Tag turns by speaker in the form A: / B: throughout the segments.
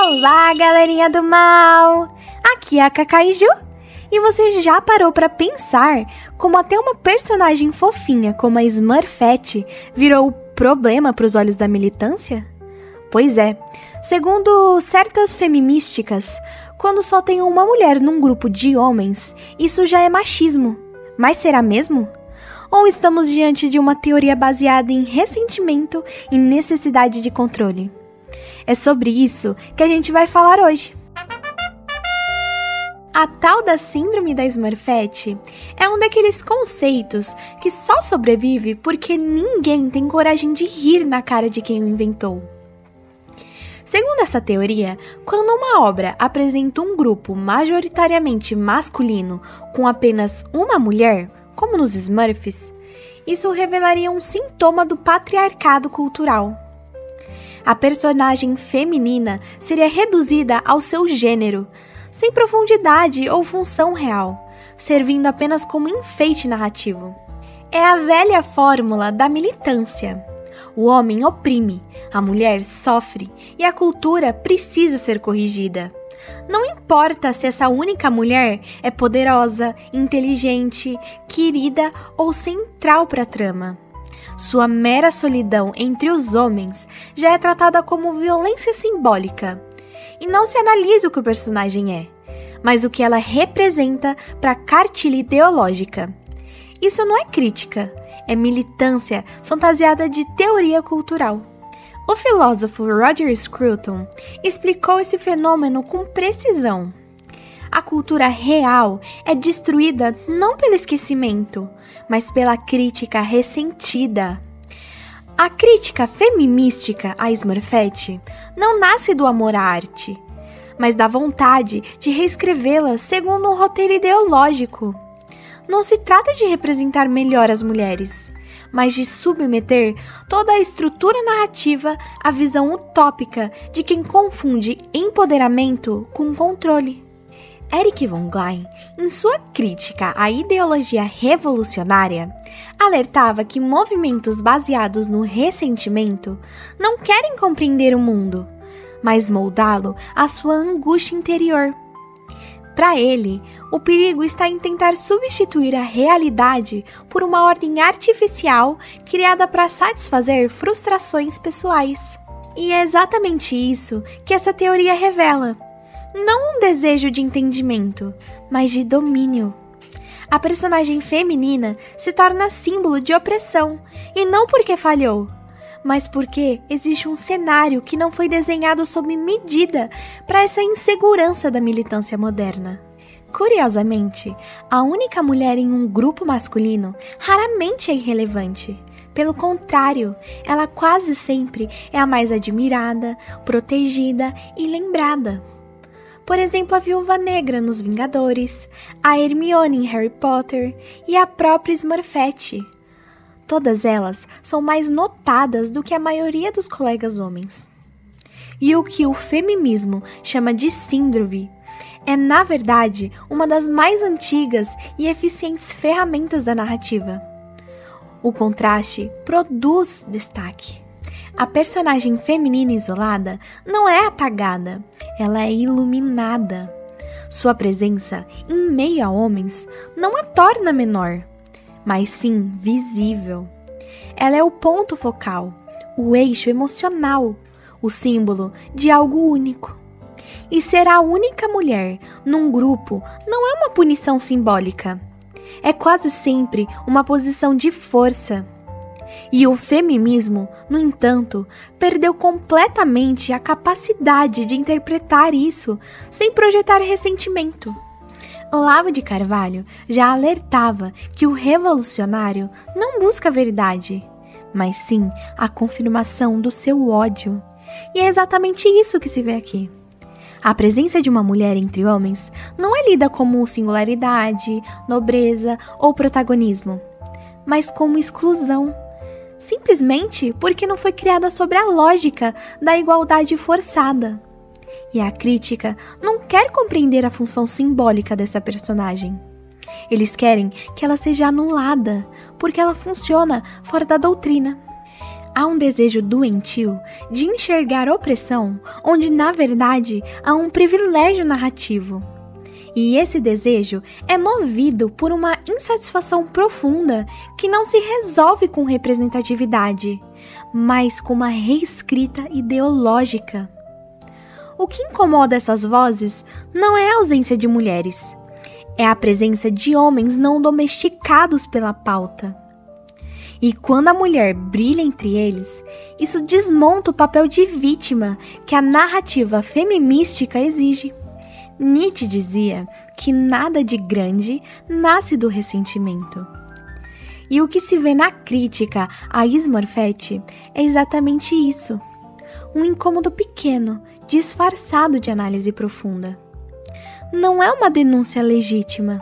A: Olá, galerinha do mal! Aqui é a Cacaju. E você já parou pra pensar como até uma personagem fofinha como a Smurfette virou problema pros olhos da militância? Pois é, segundo certas feministas, quando só tem uma mulher num grupo de homens, isso já é machismo. Mas será mesmo? Ou estamos diante de uma teoria baseada em ressentimento e necessidade de controle? É sobre isso que a gente vai falar hoje. A tal da síndrome da Smurfette é um daqueles conceitos que só sobrevive porque ninguém tem coragem de rir na cara de quem o inventou. Segundo essa teoria, quando uma obra apresenta um grupo majoritariamente masculino com apenas uma mulher, como nos Smurfs, isso revelaria um sintoma do patriarcado cultural. A personagem feminina seria reduzida ao seu gênero, sem profundidade ou função real, servindo apenas como enfeite narrativo. É a velha fórmula da militância. O homem oprime, a mulher sofre e a cultura precisa ser corrigida. Não importa se essa única mulher é poderosa, inteligente, querida ou central para a trama. Sua mera solidão entre os homens já é tratada como violência simbólica. E não se analisa o que o personagem é, mas o que ela representa para a cartilha ideológica. Isso não é crítica, é militância fantasiada de teoria cultural. O filósofo Roger Scruton explicou esse fenômeno com precisão. A cultura real é destruída não pelo esquecimento, mas pela crítica ressentida. A crítica feministática à Smurfette não nasce do amor à arte, mas da vontade de reescrevê-la segundo um roteiro ideológico. Não se trata de representar melhor as mulheres, mas de submeter toda a estrutura narrativa à visão utópica de quem confunde empoderamento com controle. Erich von Klein, em sua crítica à ideologia revolucionária, alertava que movimentos baseados no ressentimento não querem compreender o mundo, mas moldá-lo à sua angústia interior. Para ele, o perigo está em tentar substituir a realidade por uma ordem artificial criada para satisfazer frustrações pessoais. E é exatamente isso que essa teoria revela. Não um desejo de entendimento, mas de domínio. A personagem feminina se torna símbolo de opressão, e não porque falhou, mas porque existe um cenário que não foi desenhado sob medida para essa insegurança da militância moderna. Curiosamente, a única mulher em um grupo masculino raramente é irrelevante. Pelo contrário, ela quase sempre é a mais admirada, protegida e lembrada. Por exemplo, a Viúva Negra nos Vingadores, a Hermione em Harry Potter e a própria Smurfette. Todas elas são mais notadas do que a maioria dos colegas homens. E o que o feminismo chama de síndrome é, na verdade, uma das mais antigas e eficientes ferramentas da narrativa. O contraste produz destaque. A personagem feminina isolada não é apagada, ela é iluminada. Sua presença em meio a homens não a torna menor, mas sim visível. Ela é o ponto focal, o eixo emocional, o símbolo de algo único. E ser a única mulher num grupo não é uma punição simbólica, é quase sempre uma posição de força. E o feminismo, no entanto, perdeu completamente a capacidade de interpretar isso sem projetar ressentimento. Olavo de Carvalho já alertava que o revolucionário não busca a verdade, mas sim a confirmação do seu ódio. E é exatamente isso que se vê aqui. A presença de uma mulher entre homens não é lida como singularidade, nobreza ou protagonismo, mas como exclusão. Simplesmente porque não foi criada sobre a lógica da igualdade forçada. E a crítica não quer compreender a função simbólica dessa personagem. Eles querem que ela seja anulada, porque ela funciona fora da doutrina. Há um desejo doentio de enxergar opressão, onde na verdade há um privilégio narrativo. E esse desejo é movido por uma insatisfação profunda que não se resolve com representatividade, mas com uma reescrita ideológica. O que incomoda essas vozes não é a ausência de mulheres, é a presença de homens não domesticados pela pauta. E quando a mulher brilha entre eles, isso desmonta o papel de vítima que a narrativa feminística exige. Nietzsche dizia que nada de grande nasce do ressentimento. E o que se vê na crítica a Smurfette é exatamente isso. Um incômodo pequeno, disfarçado de análise profunda. Não é uma denúncia legítima.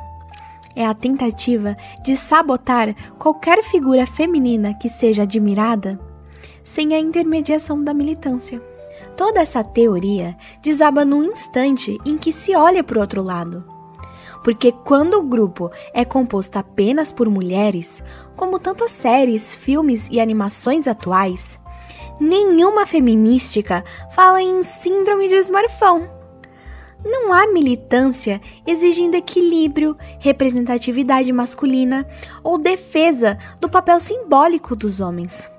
A: É a tentativa de sabotar qualquer figura feminina que seja admirada sem a intermediação da militância. Toda essa teoria desaba no instante em que se olha para o outro lado. Porque quando o grupo é composto apenas por mulheres, como tantas séries, filmes e animações atuais, nenhuma feminística fala em síndrome de Smurfão. Não há militância exigindo equilíbrio, representatividade masculina ou defesa do papel simbólico dos homens.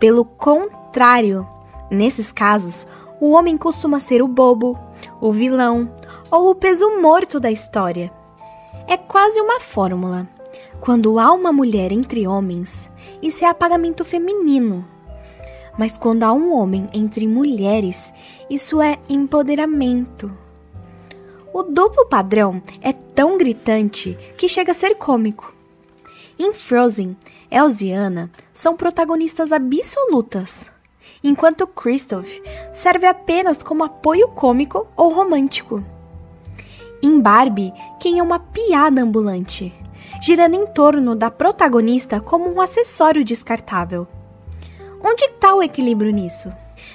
A: Pelo contrário, nesses casos, o homem costuma ser o bobo, o vilão ou o peso morto da história. É quase uma fórmula. Quando há uma mulher entre homens, isso é apagamento feminino. Mas quando há um homem entre mulheres, isso é empoderamento. O duplo padrão é tão gritante que chega a ser cômico. Em Frozen, Elsa e Anna são protagonistas absolutas, enquanto Kristoff serve apenas como apoio cômico ou romântico. Em Barbie, quem é uma piada ambulante, girando em torno da protagonista como um acessório descartável. Onde está o equilíbrio nisso?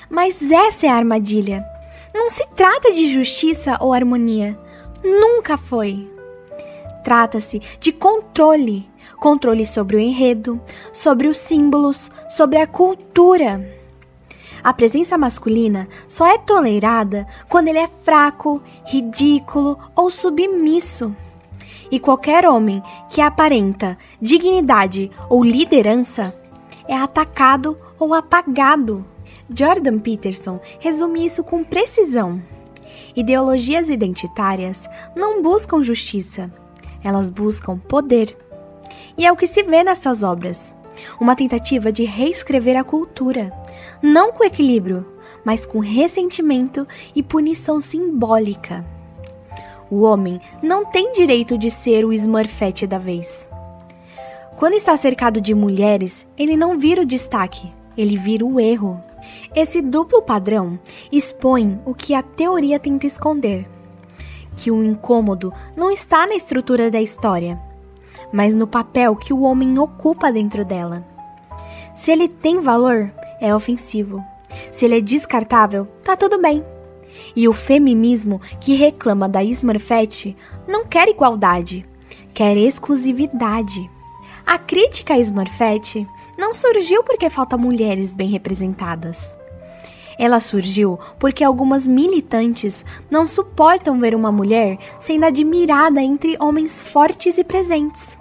A: Mas essa é a armadilha. Não se trata de justiça ou harmonia. Nunca foi. Trata-se de controle. Controle sobre o enredo, sobre os símbolos, sobre a cultura. A presença masculina só é tolerada quando ele é fraco, ridículo ou submisso. E qualquer homem que aparenta dignidade ou liderança é atacado ou apagado. Jordan Peterson resume isso com precisão. Ideologias identitárias não buscam justiça, elas buscam poder. E é o que se vê nessas obras. Uma tentativa de reescrever a cultura, não com equilíbrio, mas com ressentimento e punição simbólica. O homem não tem direito de ser o Smurfette da vez. Quando está cercado de mulheres, ele não vira o destaque, ele vira o erro. Esse duplo padrão expõe o que a teoria tenta esconder, que o incômodo não está na estrutura da história, mas no papel que o homem ocupa dentro dela. Se ele tem valor, é ofensivo. Se ele é descartável, tá tudo bem. E o feminismo que reclama da Smurfette não quer igualdade, quer exclusividade. A crítica à Smurfette não surgiu porque faltam mulheres bem representadas. Ela surgiu porque algumas militantes não suportam ver uma mulher sendo admirada entre homens fortes e presentes.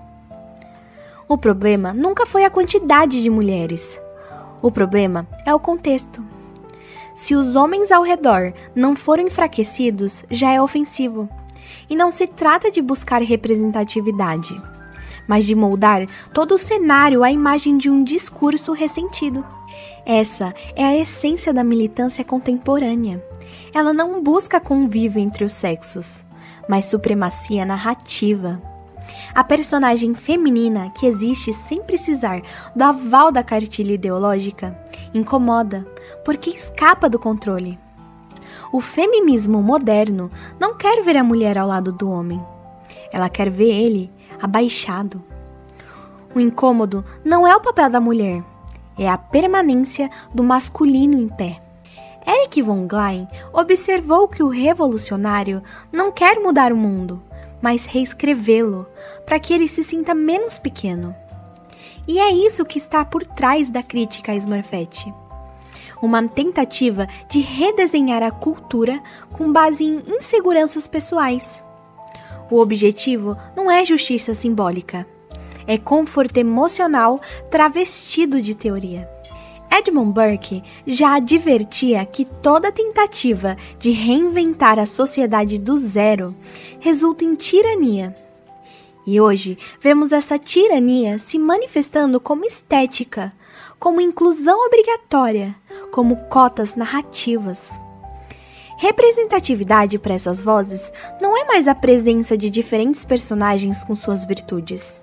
A: O problema nunca foi a quantidade de mulheres. O problema é o contexto. Se os homens ao redor não foram enfraquecidos, já é ofensivo. E não se trata de buscar representatividade, mas de moldar todo o cenário à imagem de um discurso ressentido. Essa é a essência da militância contemporânea. Ela não busca convívio entre os sexos, mas supremacia narrativa. A personagem feminina que existe sem precisar do aval da cartilha ideológica incomoda, porque escapa do controle. O feminismo moderno não quer ver a mulher ao lado do homem. Ela quer ver ele abaixado. O incômodo não é o papel da mulher, é a permanência do masculino em pé. Eric von Klein observou que o revolucionário não quer mudar o mundo, mas reescrevê-lo para que ele se sinta menos pequeno. E é isso que está por trás da crítica a Smurfette. Uma tentativa de redesenhar a cultura com base em inseguranças pessoais. O objetivo não é justiça simbólica, é conforto emocional travestido de teoria. Edmund Burke já advertia que toda tentativa de reinventar a sociedade do zero resulta em tirania. E hoje vemos essa tirania se manifestando como estética, como inclusão obrigatória, como cotas narrativas. Representatividade para essas vozes não é mais a presença de diferentes personagens com suas virtudes.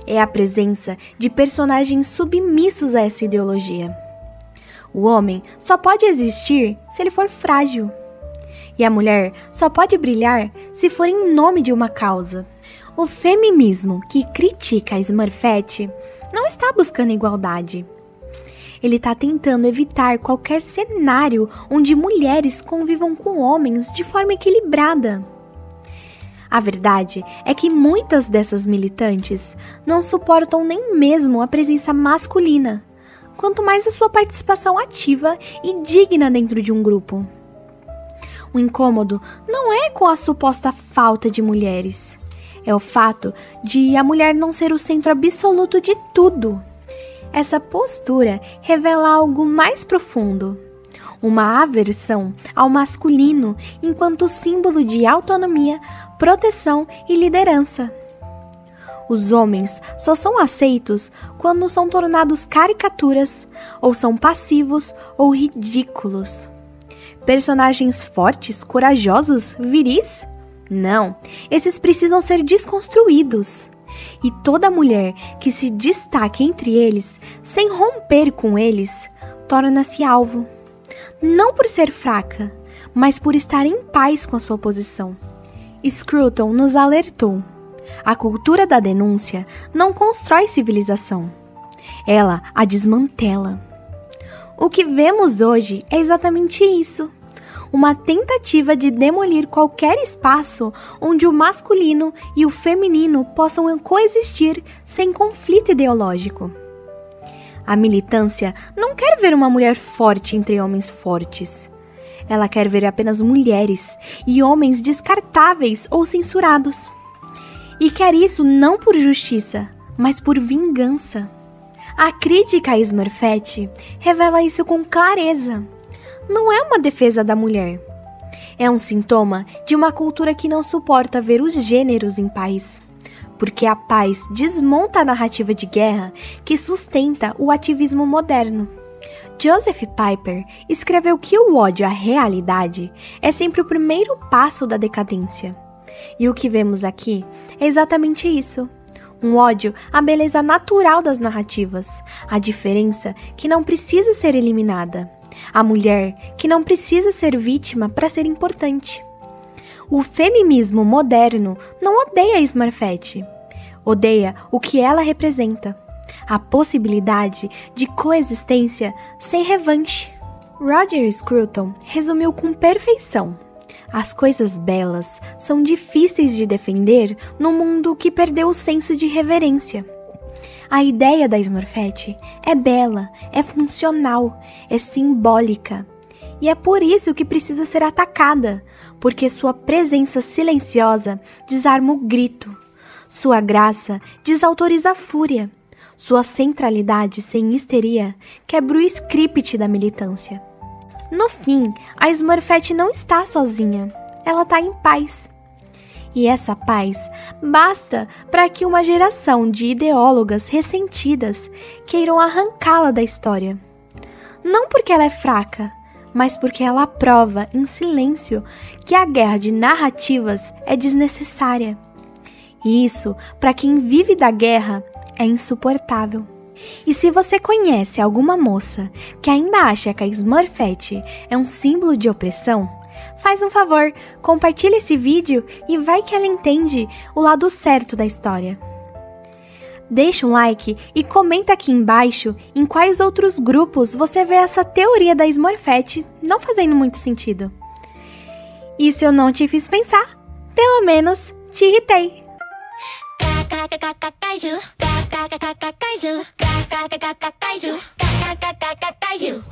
A: É a presença de personagens submissos a essa ideologia. O homem só pode existir se ele for frágil. E a mulher só pode brilhar se for em nome de uma causa. O feminismo que critica a Smurfette não está buscando igualdade. Ele está tentando evitar qualquer cenário onde mulheres convivam com homens de forma equilibrada. A verdade é que muitas dessas militantes não suportam nem mesmo a presença masculina, quanto mais a sua participação ativa e digna dentro de um grupo. O incômodo não é com a suposta falta de mulheres, é o fato de a mulher não ser o centro absoluto de tudo. Essa postura revela algo mais profundo, uma aversão ao masculino enquanto símbolo de autonomia, proteção e liderança. Os homens só são aceitos quando são tornados caricaturas, ou são passivos ou ridículos. Personagens fortes, corajosos, viris? Não, esses precisam ser desconstruídos. E toda mulher que se destaque entre eles, sem romper com eles, torna-se alvo. Não por ser fraca, mas por estar em paz com a sua posição. Scruton nos alertou. A cultura da denúncia não constrói civilização. Ela a desmantela. O que vemos hoje é exatamente isso. Uma tentativa de demolir qualquer espaço onde o masculino e o feminino possam coexistir sem conflito ideológico. A militância não quer ver uma mulher forte entre homens fortes. Ela quer ver apenas mulheres e homens descartáveis ou censurados. E quer isso não por justiça, mas por vingança. A crítica a Smurfette revela isso com clareza. Não é uma defesa da mulher. É um sintoma de uma cultura que não suporta ver os gêneros em paz. Porque a paz desmonta a narrativa de guerra que sustenta o ativismo moderno. Joseph Piper escreveu que o ódio à realidade é sempre o primeiro passo da decadência. E o que vemos aqui é exatamente isso. Um ódio à beleza natural das narrativas, a diferença que não precisa ser eliminada, a mulher que não precisa ser vítima para ser importante. O feminismo moderno não odeia Smurfette, odeia o que ela representa, a possibilidade de coexistência sem revanche. Roger Scruton resumiu com perfeição. As coisas belas são difíceis de defender num mundo que perdeu o senso de reverência. A ideia da Smurfette é bela, é funcional, é simbólica. E é por isso que precisa ser atacada, porque sua presença silenciosa desarma o grito, sua graça desautoriza a fúria, sua centralidade sem histeria quebra o script da militância. No fim, a Smurfette não está sozinha, ela está em paz. E essa paz basta para que uma geração de ideólogas ressentidas queiram arrancá-la da história. Não porque ela é fraca, mas porque ela prova em silêncio que a guerra de narrativas é desnecessária. E isso, para quem vive da guerra, é insuportável. E se você conhece alguma moça que ainda acha que a Smurfette é um símbolo de opressão, faz um favor, compartilha esse vídeo e vai que ela entende o lado certo da história. Deixa um like e comenta aqui embaixo em quais outros grupos você vê essa teoria da Smurfette não fazendo muito sentido. E se eu não te fiz pensar, pelo menos te irritei.
B: Kaiju.